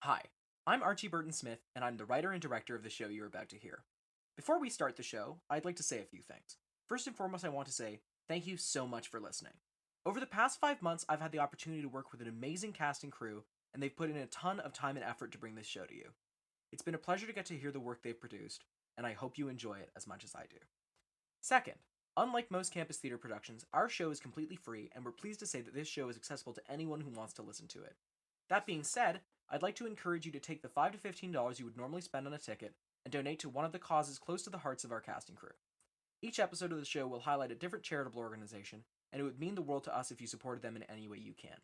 Hi, I'm Archie Burton Smith, and I'm the writer and director of the show you're about to hear. Before we start the show, I'd like to say a few things. First and foremost, I want to say thank you so much for listening. Over the past 5 months, I've had the opportunity to work with an amazing cast and crew, and they've put in a ton of time and effort to bring this show to you. It's been a pleasure to get to hear the work they've produced, and I hope you enjoy it as much as I do. Second, unlike most campus theater productions, our show is completely free, and we're pleased to say that this show is accessible to anyone who wants to listen to it. That being said, I'd like to encourage you to take the $5 to $15 you would normally spend on a ticket and donate to one of the causes close to the hearts of our cast and crew. Each episode of the show will highlight a different charitable organization, and it would mean the world to us if you supported them in any way you can.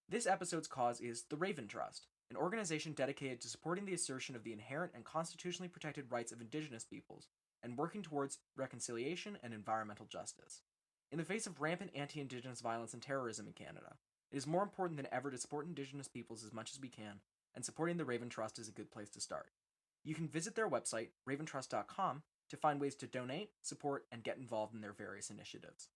This episode's cause is the Raven Trust, an organization dedicated to supporting the assertion of the inherent and constitutionally protected rights of Indigenous peoples and working towards reconciliation and environmental justice. In the face of rampant anti-Indigenous violence and terrorism in Canada, it is more important than ever to support Indigenous peoples as much as we can, and supporting the Raven Trust is a good place to start. You can visit their website, raventrust.com, to find ways to donate, support, and get involved in their various initiatives.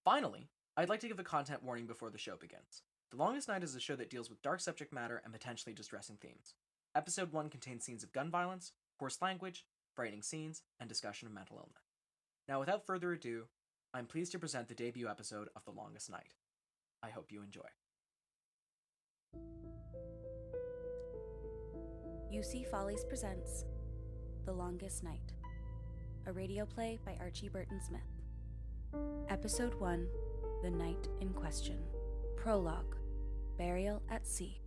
Finally, I'd like to give a content warning before the show begins. The Longest Night is a show that deals with dark subject matter and potentially distressing themes. Episode 1 contains scenes of gun violence, coarse language, frightening scenes, and discussion of mental illness. Now, without further ado, I'm pleased to present the debut episode of The Longest Night. I hope you enjoy. UC Follies presents The Longest Night, a radio play by Archie Burton Smith. Episode 1, The Night in Question. Prologue, Burial at Sea.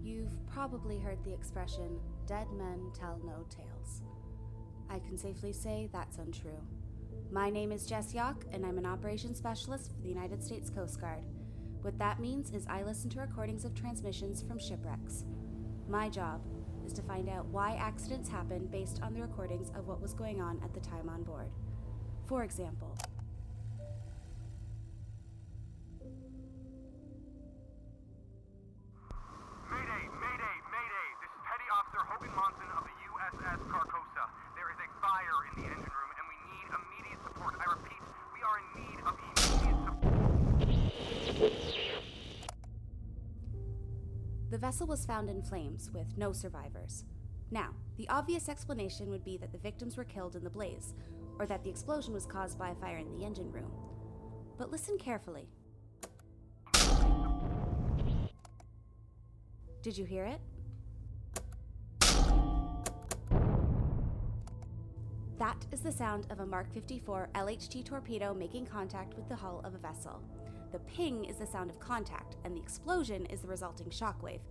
You've probably heard the expression, dead men tell no tales. I can safely say that's untrue. My name is Jess, and I'm an operations specialist for the United States Coast Guard. What that means is I listen to recordings of transmissions from shipwrecks. My job is to find out why accidents happen based on the recordings of what was going on at the time on board. For example, Mayday! Mayday! Mayday! This is Petty Officer Hogan Monson of the USS Carcosa. There is a fire in the engine room and we need immediate support. I repeat, we are in need of immediate support. the vessel was found in flames with no survivors. Now, the obvious explanation would be that the victims were killed in the blaze, or that the explosion was caused by a fire in the engine room. But listen carefully. Did you hear it? That is the sound of a Mark 54 LHT torpedo making contact with the hull of a vessel. The ping is the sound of contact, and the explosion is the resulting shockwave.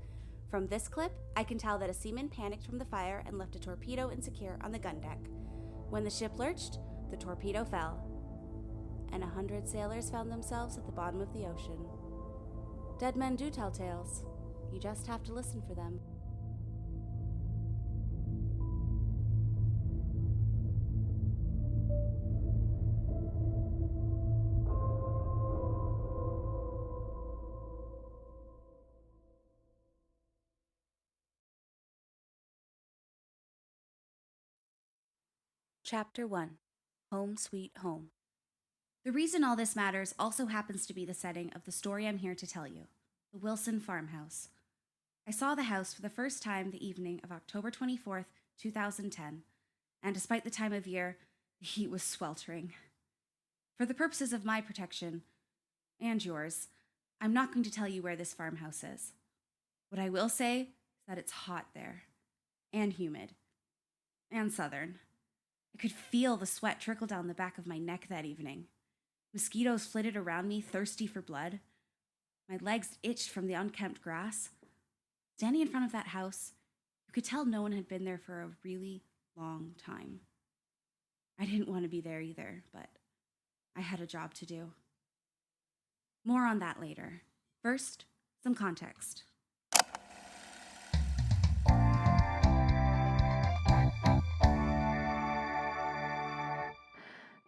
From this clip, I can tell that a seaman panicked from the fire and left a torpedo insecure on the gun deck. When the ship lurched, the torpedo fell, and 100 sailors found themselves at the bottom of the ocean. Dead men do tell tales. You just have to listen for them. Chapter 1, Home Sweet Home. The reason all this matters also happens to be the setting of the story I'm here to tell you, the Wilson farmhouse. I saw the house for the first time the evening of October 24th, 2010, and despite the time of year, the heat was sweltering. For the purposes of my protection, and yours, I'm not going to tell you where this farmhouse is. What I will say is that it's hot there, and humid, and southern. I could feel the sweat trickle down the back of my neck that evening. Mosquitoes flitted around me, thirsty for blood. My legs itched from the unkempt grass. Standing in front of that house, You could tell no one had been there for a really long time. I didn't want to be there either, but I had a job to do. More on that later. First, some context.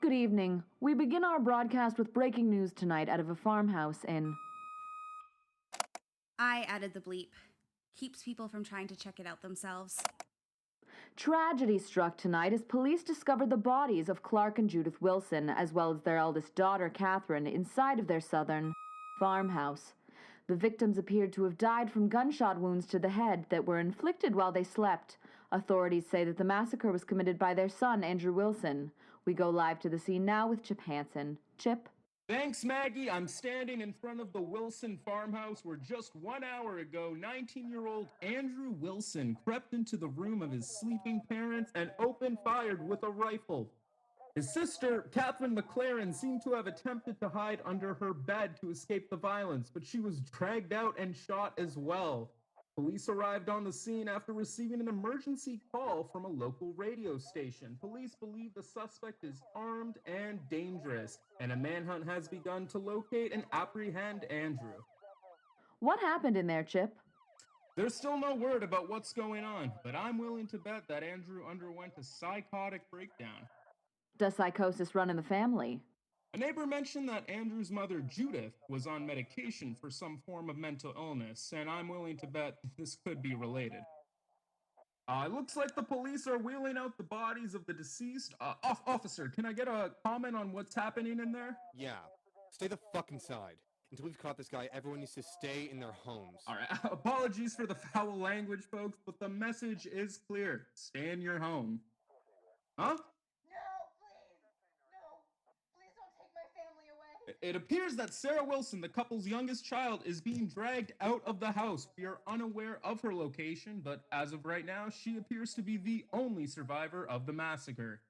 Good evening. We begin our broadcast with breaking news tonight out of a farmhouse in... I added the bleep. Keeps people from trying to check it out themselves. Tragedy struck tonight as police discovered the bodies of Clark and Judith Wilson, as well as their eldest daughter, Catherine, inside of their southern farmhouse. The victims appeared to have died from gunshot wounds to the head that were inflicted while they slept. Authorities say that the massacre was committed by their son, Andrew Wilson. We go live to the scene now with Chip Hansen. Chip? Thanks, Maggie. I'm standing in front of the Wilson farmhouse where just 1 hour ago, 19-year-old Andrew Wilson crept into the room of his sleeping parents and opened fire with a rifle. His sister, Catherine McLaren, seemed to have attempted to hide under her bed to escape the violence, but she was dragged out and shot as well. Police arrived on the scene after receiving an emergency call from a local radio station. Police believe the suspect is armed and dangerous, and a manhunt has begun to locate and apprehend Andrew. What happened in there, Chip? There's still no word about what's going on, but I'm willing to bet that Andrew underwent a psychotic breakdown. Does psychosis run in the family? A neighbor mentioned that Andrew's mother, Judith, was on medication for some form of mental illness, and I'm willing to bet this could be related. It looks like the police are wheeling out the bodies of the deceased. Officer, can I get a comment on what's happening in there? Yeah. Stay the fuck inside. Until we've caught this guy, everyone needs to stay in their homes. All right, apologies for the foul language, folks, but the message is clear. Stay in your home. Huh? It appears that Sarah Wilson, the couple's youngest child, is being dragged out of the house. We are unaware of her location, but as of right now, she appears to be the only survivor of the massacre.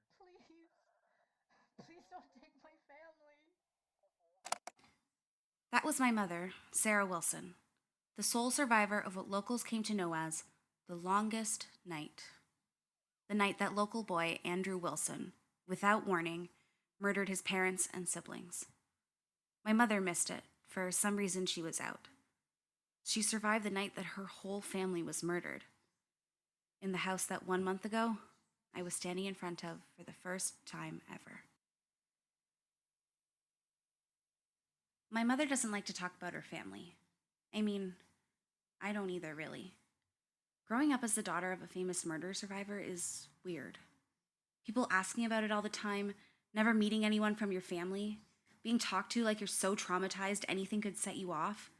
Please don't take my family. That was my mother, Sarah Wilson, the sole survivor of what locals came to know as the longest night. The night that local boy, Andrew Wilson, without warning, murdered his parents and siblings. My mother missed it. For some reason, she was out. She survived the night that her whole family was murdered. In the house that 1 month ago, I was standing in front of for the first time ever. My mother doesn't like to talk about her family. I mean, I don't either, really. Growing up as the daughter of a famous murder survivor is weird. People ask me about it all the time, never meeting anyone from your family, being talked to like you're so traumatized anything could set you off.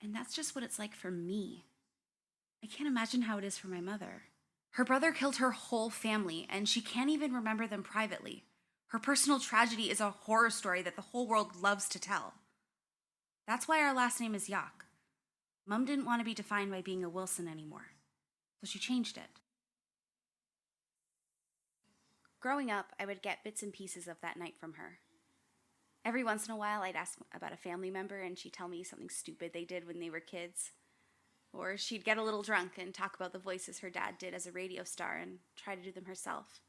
And that's just what it's like for me. I can't imagine how it is for my mother. Her brother killed her whole family, and she can't even remember them privately. Her personal tragedy is a horror story that the whole world loves to tell. That's why our last name is Yak. Mom didn't want to be defined by being a Wilson anymore, so she changed it. Growing up, I would get bits and pieces of that night from her. Every once in a while, I'd ask about a family member and she'd tell me something stupid they did when they were kids. Or she'd get a little drunk and talk about the voices her dad did as a radio star and try to do them herself.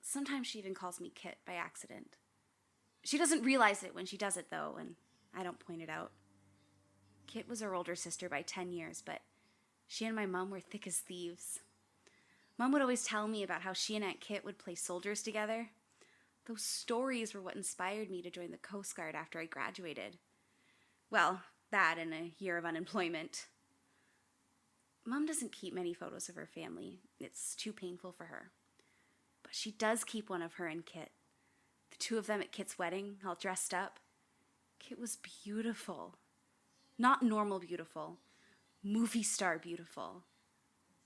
Sometimes she even calls me Kit by accident. She doesn't realize it when she does it, though, and I don't point it out. Kit was her older sister by 10 years, but she and my mom were thick as thieves. Mom would always tell me about how she and Aunt Kit would play soldiers together. Those stories were what inspired me to join the Coast Guard after I graduated. Well, that and a year of unemployment. Mom doesn't keep many photos of her family. It's too painful for her. But she does keep one of her and Kit. The two of them at Kit's wedding, all dressed up. Kit was beautiful. Not normal beautiful. Movie star beautiful.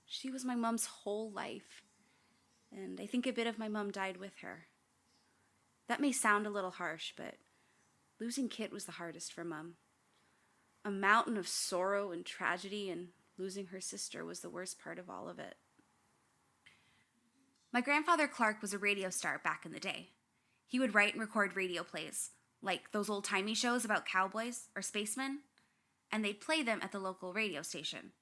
She was my mom's whole life. And I think a bit of my mom died with her. That may sound a little harsh, but losing Kit was the hardest for Mom. A mountain of sorrow and tragedy, and losing her sister was the worst part of all of it. My grandfather Clark was a radio star back in the day. He would write and record radio plays, like those old-timey shows about cowboys or spacemen, and they'd play them at the local radio station.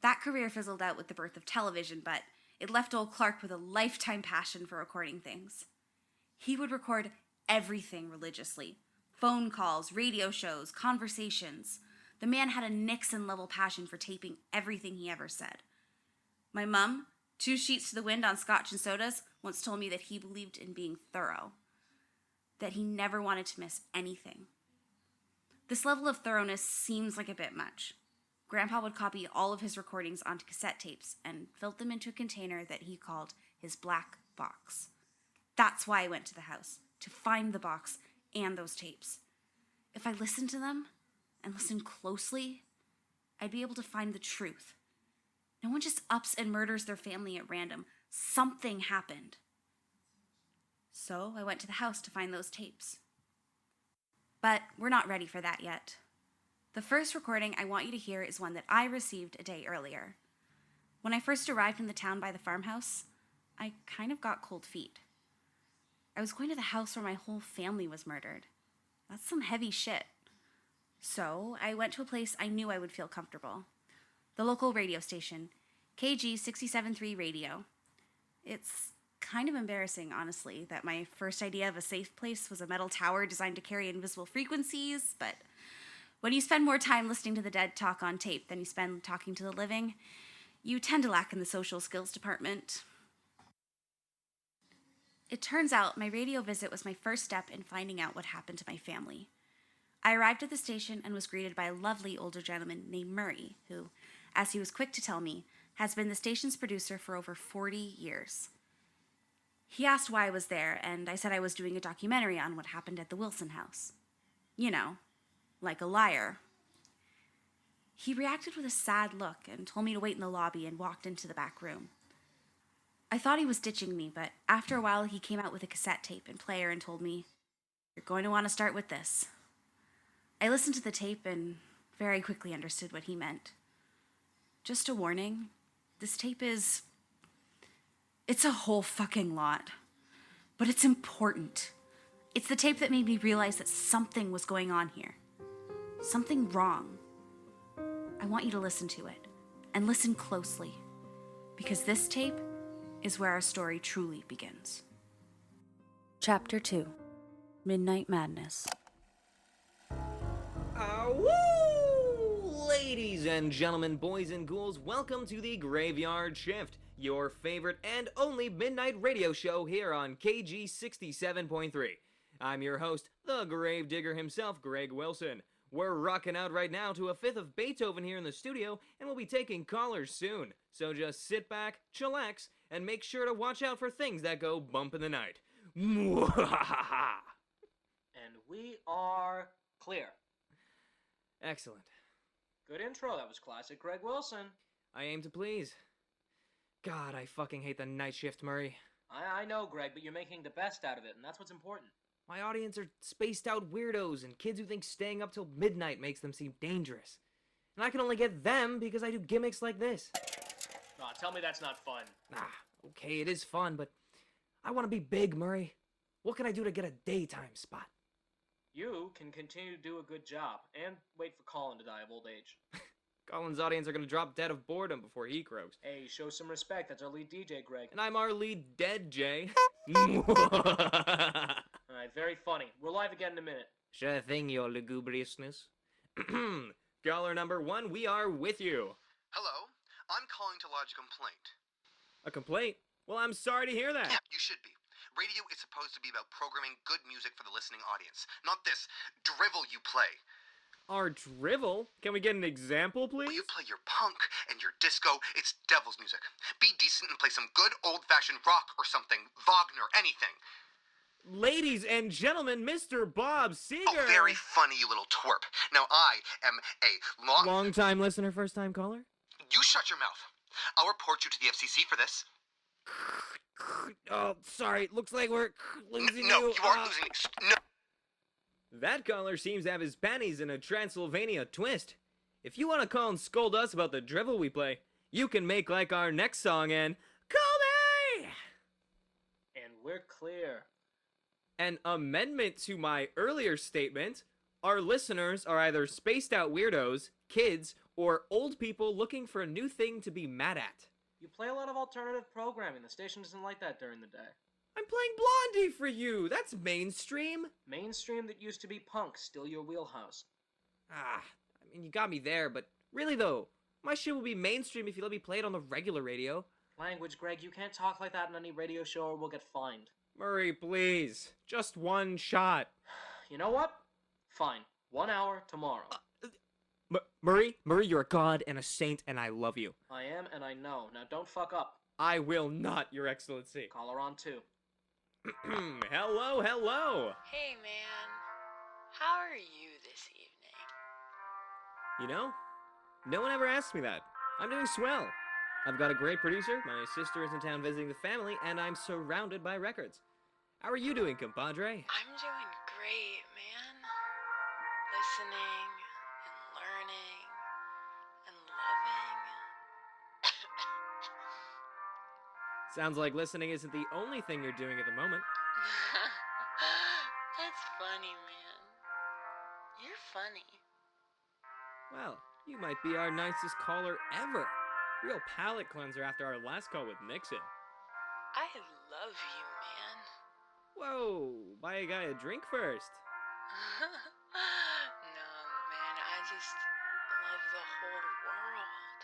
That career fizzled out with the birth of television, but it left old Clark with a lifetime passion for recording things. He would record everything religiously. Phone calls, radio shows, conversations. The man had a Nixon-level passion for taping everything he ever said. My mum, 2 sheets to the wind on scotch and sodas, once told me that he believed in being thorough, that he never wanted to miss anything. This level of thoroughness seems like a bit much. Grandpa would copy all of his recordings onto cassette tapes and filled them into a container that he called his black box. That's why I went to the house, to find the box and those tapes. If I listened to them and listened closely, I'd be able to find the truth. No one just ups and murders their family at random. Something happened. So I went to the house to find those tapes. But we're not ready for that yet. The first recording I want you to hear is one that I received a day earlier. When I first arrived in the town by the farmhouse, I kind of got cold feet. I was going to the house where my whole family was murdered. That's some heavy shit. So I went to a place I knew I would feel comfortable. The local radio station, KG 67.3 Radio. It's kind of embarrassing, honestly, that my first idea of a safe place was a metal tower designed to carry invisible frequencies, but when you spend more time listening to the dead talk on tape than you spend talking to the living, you tend to lack in the social skills department. It turns out my radio visit was my first step in finding out what happened to my family. I arrived at the station and was greeted by a lovely older gentleman named Murray, who, as he was quick to tell me, has been the station's producer for over 40 years. He asked why I was there, and I said I was doing a documentary on what happened at the Wilson house. You know, like a liar. He reacted with a sad look and told me to wait in the lobby and walked into the back room. I thought he was ditching me, but after a while he came out with a cassette tape and player and told me, "You're going to want to start with this." I listened to the tape and very quickly understood what he meant. Just a warning, this tape it's a whole fucking lot. But it's important. It's the tape that made me realize that something was going on here. Something wrong. I want you to listen to it, and listen closely, because this tape is where our story truly begins. Chapter 2, Midnight Madness. Woo! Ladies and gentlemen, boys and ghouls, welcome to the Graveyard Shift, your favorite and only midnight radio show here on KG 67.3. I'm your host, the gravedigger himself, Greg Wilson. We're rocking out right now to a fifth of Beethoven here in the studio, and we'll be taking callers soon. So just sit back, chillax, and make sure to watch out for things that go bump in the night. Mwahaha! And we are clear. Excellent. Good intro, that was classic Greg Wilson. I aim to please. God, I fucking hate the night shift, Murray. I know, Greg, but you're making the best out of it, and that's what's important. My audience are spaced out weirdos and kids who think staying up till midnight makes them seem dangerous. And I can only get them because I do gimmicks like this. Aw, tell me that's not fun. Okay, it is fun, but I want to be big, Murray. What can I do to get a daytime spot? You can continue to do a good job, and wait for Colin to die of old age. Colin's audience are going to drop dead of boredom before he croaks. Hey, show some respect, that's our lead DJ, Greg. And I'm our lead dead Jay. Alright, very funny. We're live again in a minute. Sure thing, your lugubriousness. Caller number 1, we are with you. Hello, I'm calling to lodge a complaint. A complaint? Well, I'm sorry to hear that. Yeah, you should be. Radio is supposed to be about programming good music for the listening audience, not this drivel you play. Our drivel? Can we get an example, please? Will you play your punk and your disco? It's devil's music. Be decent and play some good old-fashioned rock or something. Wagner, anything. Ladies and gentlemen, Mr. Bob Seger. Oh, very funny, you little twerp. Now, I am a long-time listener, first-time caller? You shut your mouth. I'll report you to the FCC for this. Oh, sorry. Looks like we're losing No, you. you aren't losing me. No. That caller seems to have his panties in a Transylvania twist. If you want to call and scold us about the drivel we play, you can make like our next song and call me! And we're clear. An amendment to my earlier statement, Our listeners are either spaced out weirdos, kids, or old people looking for a new thing to be mad at. You play a lot of alternative programming. The station doesn't like that during the day. I'm playing Blondie for you. That's mainstream. Mainstream that used to be punk, still your wheelhouse. I mean, you got me there, but really though, my shit will be mainstream if you let me play it on the regular radio. Language, Greg, you can't talk like that in any radio show or we'll get fined. Murray, please. Just one shot. You know what? Fine. 1 hour tomorrow. Murray, you're a god and a saint, and I love you. I am, and I know. Now don't fuck up. I will not, Your Excellency. Caller on 2. Hello. Hey, man. How are you this evening? You know, no one ever asked me that. I'm doing swell. I've got a great producer, my sister is in town visiting the family, and I'm surrounded by records. How are you doing, compadre? I'm doing great, man. Listening and learning and loving. Sounds like listening isn't the only thing you're doing at the moment. That's funny, man. You're funny. Well, you might be our nicest caller ever. Real palate cleanser after our last call with Nixon. I love you, man. Whoa, buy a guy a drink first. No, man, I just love the whole world.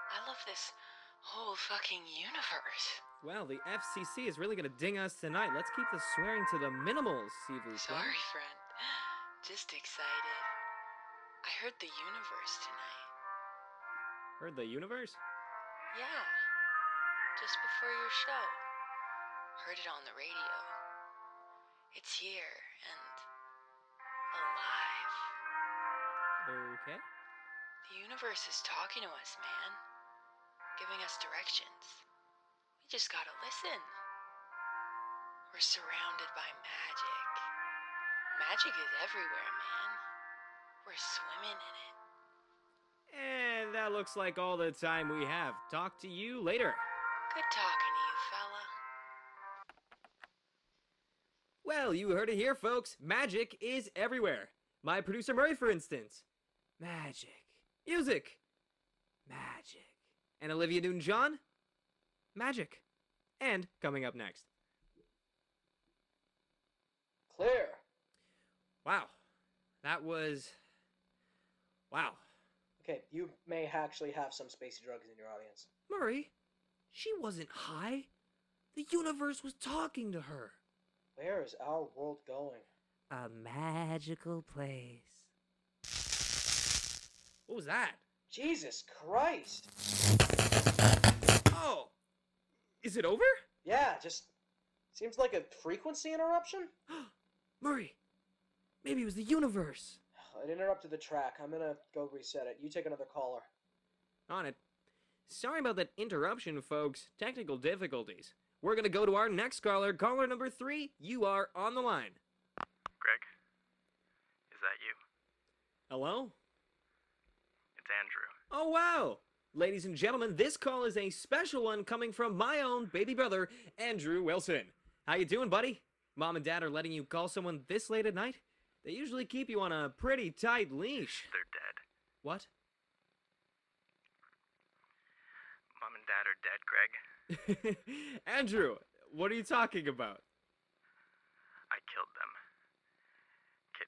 I love this whole fucking universe. Well, the FCC is really gonna ding us tonight. Let's keep the swearing to the minimals, s'il vous plaît. Sorry, friend. Just excited. I heard the universe tonight. Heard the universe? Yeah. Just before your show. Heard it on the radio. It's here and alive. Okay. The universe is talking to us, man. Giving us directions. We just gotta listen. We're surrounded by magic. Magic is everywhere, man. We're swimming in it. And that looks like all the time we have. Talk to you later. Good talking to you, fella. Well, you heard it here, folks. Magic is everywhere. My producer Murray, for instance. Magic. Music. Magic. And Olivia Newton-John. Magic. And coming up next. Clear. Wow. That was... Wow. Okay, you may actually have some spacey drugs in your audience. Murray, she wasn't high. The universe was talking to her. Where is our world going? A magical place. What was that? Jesus Christ! Oh! Is it over? Yeah, just seems like a frequency interruption. Murray, maybe it was the universe. It interrupted the track. I'm gonna go reset it. You take another caller. On it. Sorry about that interruption, folks. Technical difficulties. We're gonna go to our next caller. Caller number 3, you are on the line. Greg? Is that you? Hello? It's Andrew. Oh, wow! Ladies and gentlemen, this call is a special one coming from my own baby brother, Andrew Wilson. How you doing, buddy? Mom and Dad are letting you call someone this late at night? They usually keep you on a pretty tight leash. They're dead. What? Mom and Dad are dead, Greg. Andrew, what are you talking about? I killed them. Kid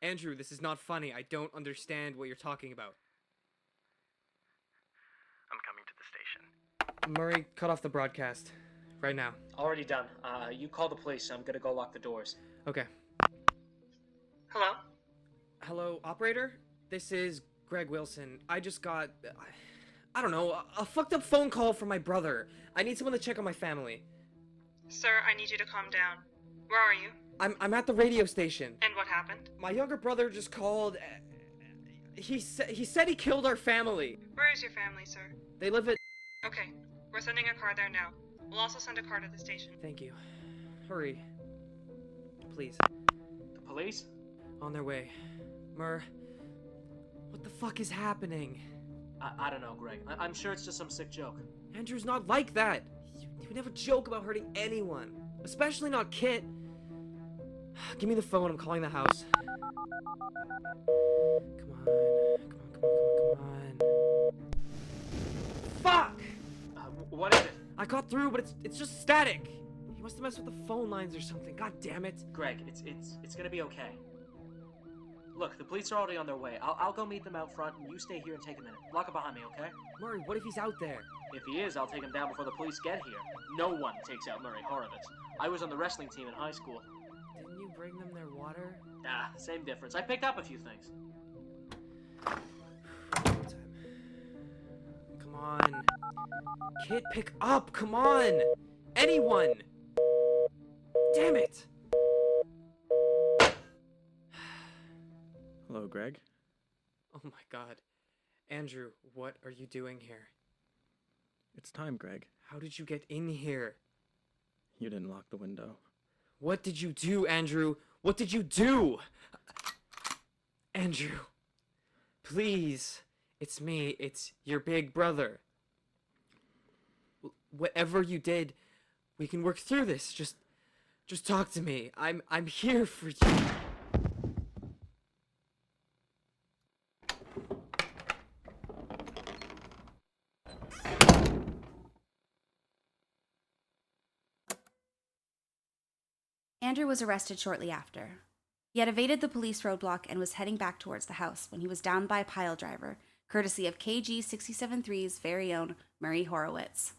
2. Andrew, this is not funny. I don't understand what you're talking about. I'm coming to the station. Murray, cut off the broadcast. Right now. Already done. You call the police. I'm gonna go lock the doors. Okay. Hello? Hello, operator? This is Greg Wilson. I just got... I don't know, a fucked up phone call from my brother. I need someone to check on my family. Sir, I need you to calm down. Where are you? I'm at the radio station. And what happened? My younger brother just called. He said he killed our family. Where is your family, sir? They live at... Okay, we're sending a car there now. We'll also send a car to the station. Thank you. Hurry. Please. The police? On their way. Mur, what the fuck is happening? I don't know, Greg. I'm sure it's just some sick joke. Andrew's not like that. He would never joke about hurting anyone. Especially not Kit. Give me the phone, I'm calling the house. Come on. Fuck! What is it? I got through, but it's just static. He must have messed with the phone lines or something. God damn it. Greg, it's gonna be okay. Look, the police are already on their way. I'll go meet them out front, and you stay here and take a minute. Lock it behind me, okay? Murray, what if he's out there? If he is, I'll take him down before the police get here. No one takes out Murray Horowitz. I was on the wrestling team in high school. Didn't you bring them their water? Ah, same difference. I picked up a few things. Come on. Kid, pick up! Come on! Anyone! Damn it! Hello, Greg. Oh my god. Andrew, what are you doing here? It's time, Greg. How did you get in here? You didn't lock the window. What did you do, Andrew? What did you do? Andrew, please. It's me. It's your big brother. Whatever you did, we can work through this. Just talk to me. I'm here for you. Andrew was arrested shortly after. He had evaded the police roadblock and was heading back towards the house when he was downed by a pile driver, courtesy of KG 67.3's very own Murray Horowitz.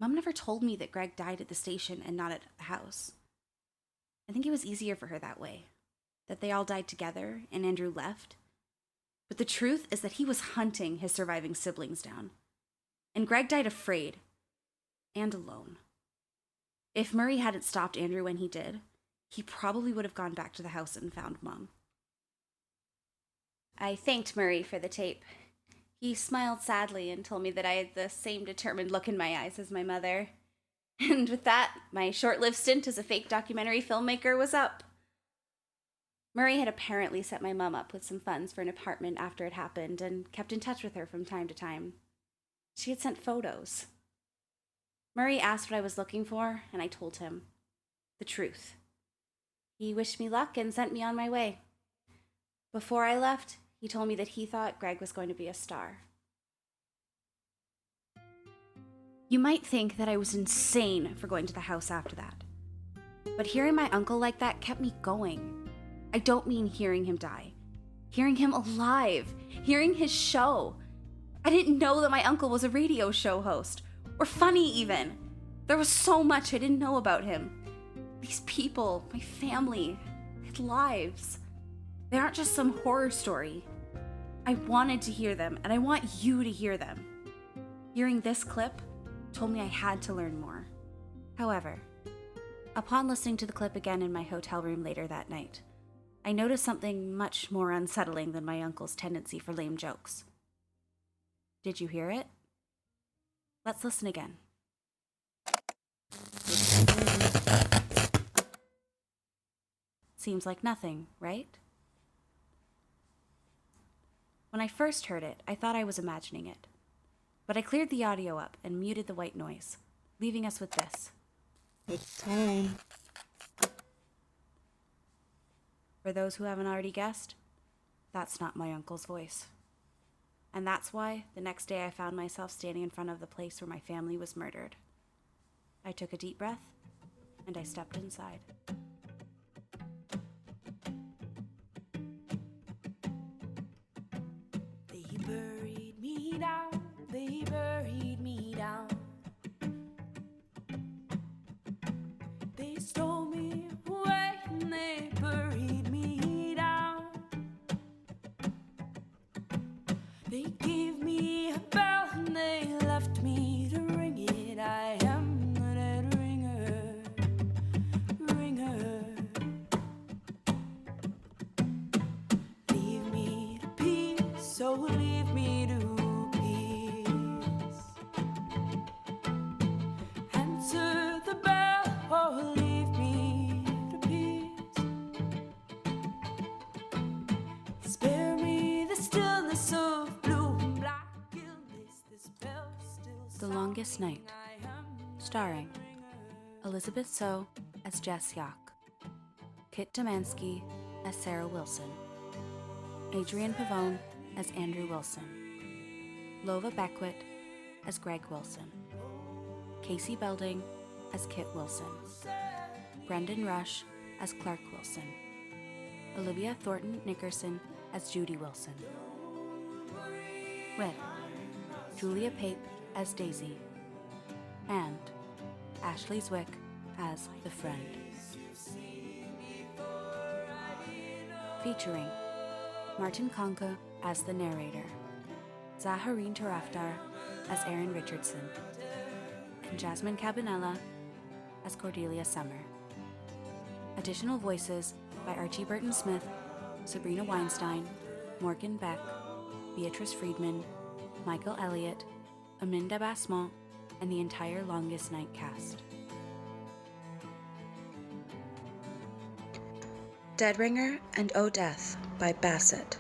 Mom never told me that Greg died at the station and not at the house. I think it was easier for her that way, that they all died together and Andrew left. But the truth is that he was hunting his surviving siblings down. And Greg died afraid and alone. If Murray hadn't stopped Andrew when he did, he probably would have gone back to the house and found Mom. I thanked Murray for the tape. He smiled sadly and told me that I had the same determined look in my eyes as my mother. And with that, my short-lived stint as a fake documentary filmmaker was up. Murray had apparently set my mom up with some funds for an apartment after it happened and kept in touch with her from time to time. She had sent photos. Murray asked what I was looking for, and I told him the truth. He wished me luck and sent me on my way. Before I left, he told me that he thought Greg was going to be a star. You might think that I was insane for going to the house after that. But hearing my uncle like that kept me going. I don't mean hearing him die. Hearing him alive. Hearing his show. I didn't know that my uncle was a radio show host. Or funny, even. There was so much I didn't know about him. These people, my family, they had lives. They aren't just some horror story. I wanted to hear them, and I want you to hear them. Hearing this clip told me I had to learn more. However, upon listening to the clip again in my hotel room later that night, I noticed something much more unsettling than my uncle's tendency for lame jokes. Did you hear it? Let's listen again. Seems like nothing, right? When I first heard it, I thought I was imagining it. But I cleared the audio up and muted the white noise, leaving us with this. It's time. For those who haven't already guessed, that's not my uncle's voice. And that's why, the next day I found myself standing in front of the place where my family was murdered. I took a deep breath, and I stepped inside. They buried me down, they buried me down. They stole me away and they buried me down. They gave me a bell and they left me to ring it. I am the dead ringer, ringer. Leave me to peace, so leave me to peace. Answer the bell or leave me to peace. Spare me the stillness of blue and black illness. This bell still The Longest Night, starring Elizabeth So as Jess Yak, Kit Domansky as Sarah Wilson, Adrian Pavone as Andrew Wilson, Lova Beckwith as Greg Wilson, Casey Belding as Kit Wilson, Brendan Rush as Clark Wilson, Olivia Thornton Nickerson as Judy Wilson, with Julia Pape as Daisy, and Ashley Zwick as The Friend. Featuring Martin Conca as the narrator, Zaharine Taraftar as Erin Richardson, and Jasmine Cabanella as Cordelia Summer. Additional voices by Archie Burton Smith, Sabrina Weinstein, Morgan Beck, Beatrice Friedman, Michael Elliott, Aminda Basmont, and the entire Longest Night cast. Deadringer and O Death by Basset.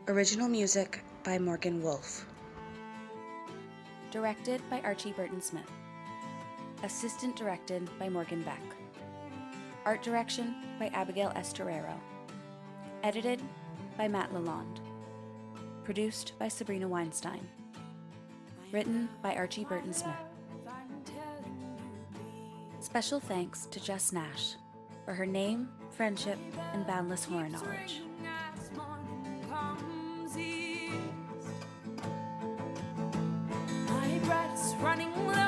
Original music by Morgan Wolfe. Directed by Archie Burton Smith. Assistant directed by Morgan Beck. Art direction by Abigail Estorero. Edited by Matt Lalonde. Produced by Sabrina Weinstein. Written by Archie Burton Smith. Special thanks to Jess Nash for her name, friendship, and boundless horror knowledge. My breath's running low.